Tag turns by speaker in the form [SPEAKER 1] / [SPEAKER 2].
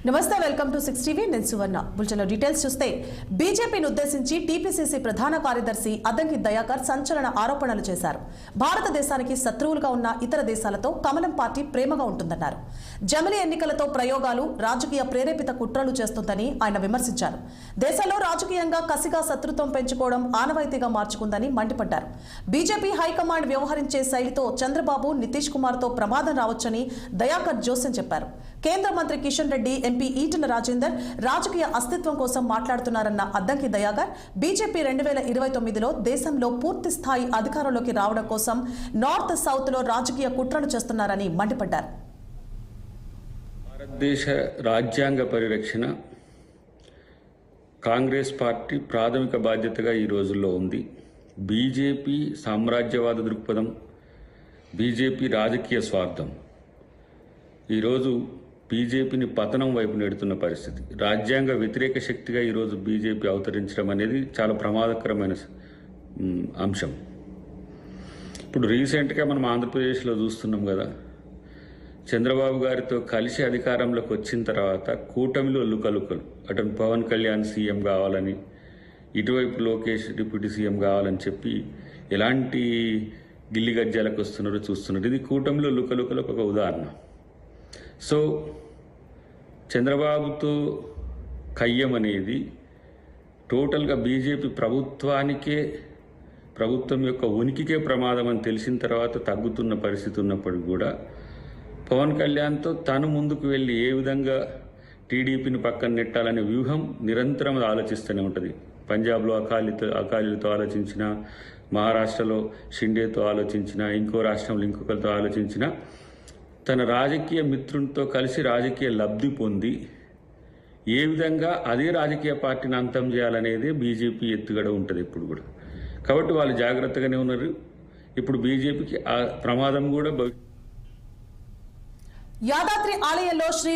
[SPEAKER 1] నమస్తే, welcome to 6 TV. నేను సువర్ణ. బులెటిన్లో డీటెయిల్స్ చూస్తే బీజేపీని ఉద్దేశించి టీపీసీసీ ప్రధాన కార్యదర్శి అద్దంకి దయాకర్ సంచలన ఆరోపణలు చేశారు. భారతదేశానికి శత్రువులుగా ఉన్న ఇతర దేశాలతో కమలం పార్టీ ప్రేమగా ఉంటుందన్నారు. జమిలీ ఎన్నికలతో ప్రయోగాలు, రాజకీయ ప్రేరేపిత కుట్రలు చేస్తుందని ఆయన విమర్శించారు. దేశంలో రాజకీయంగా కసిగా శత్రుత్వం పెంచుకోవడం ఆనవాయితీగా మార్చుకుందని మండిపడ్డారు. బీజేపీ హైకమాండ్ వ్యవహరించే శైలితో చంద్రబాబు, నితీష్ కుమార్తో ప్రమాదం రావచ్చని దయాకర్ జోస్యం చెప్పారు. కేంద్ర మంత్రి కిషన్ రెడ్డి, ఎంపీ ఈటెల రాజేందర్ రాజకీయ అస్తిత్వం కోసం మాట్లాడుతున్నారన్న అద్దంకి దయాకర్ బీజేపీ 2029లో దేశంలో పూర్తి స్థాయి అధికారంలోకి రావడం కోసం నార్త్ సౌత్ లో రాజకీయ కుట్రలు చేస్తున్నారని మండిపడ్డారు.
[SPEAKER 2] భారతదేశ రాజ్యాంగ పరిరక్షణ కాంగ్రెస్ పార్టీ ప్రాథమిక బాధ్యతగా ఈ రోజుల్లో ఉంది. బీజేపీ సామ్రాజ్యవాద దృక్పథం, బీజేపీ రాజకీయ స్వార్థం ఈరోజు బీజేపీని పతనం వైపు నెడుతున్న పరిస్థితి. రాజ్యాంగ వ్యతిరేక శక్తిగా ఈరోజు బీజేపీ అవతరించడం అనేది చాలా ప్రమాదకరమైన అంశం. ఇప్పుడు రీసెంట్గా మనం ఆంధ్రప్రదేశ్లో చూస్తున్నాం కదా, చంద్రబాబు గారితో కలిసి అధికారంలోకి వచ్చిన తర్వాత కూటమిలో లుకలుకలు, అటు పవన్ కళ్యాణ్ సీఎం కావాలని, ఇటువైపు లోకేష్ డిప్యూటీ సీఎం కావాలని చెప్పి ఎలాంటి గిల్లి గజ్జాలకు వస్తున్నారో చూస్తున్నారు. ఇది కూటమిలో లుకలుకలకు ఒక ఉదాహరణ. సో చంద్రబాబుతో కయ్యం అనేది టోటల్గా బీజేపీ ప్రభుత్వం యొక్క ఉనికికే ప్రమాదం అని తెలిసిన తర్వాత తగ్గుతున్న పరిస్థితి ఉన్నప్పటికీ కూడా పవన్ కళ్యాణ్తో తను ముందుకు వెళ్ళి ఏ విధంగా టీడీపీని పక్కన నెట్టాలనే వ్యూహం నిరంతరం ఆలోచిస్తూనే ఉంటుంది. పంజాబ్లో అకాలీలతో ఆలోచించిన, మహారాష్ట్రలో షిండేతో ఆలోచించిన, ఇంకో రాష్ట్రంలో ఇంకొకరితో ఆలోచించిన, తన రాజకీయ మిత్రునితో కలిసి రాజకీయ లబ్ధి పొంది ఏ విధంగా అదే రాజకీయ పార్టీని అంతం చేయాలనేది బీజేపీ ఎత్తుగడ ఉంటుంది ఇప్పుడు కూడా. కాబట్టి వాళ్ళు జాగ్రత్తగానే ఉన్నారు. ఇప్పుడు బీజేపీకి ఆ ప్రమాదం కూడా
[SPEAKER 1] యాదాద్రి ఆలయంలో శ్రీ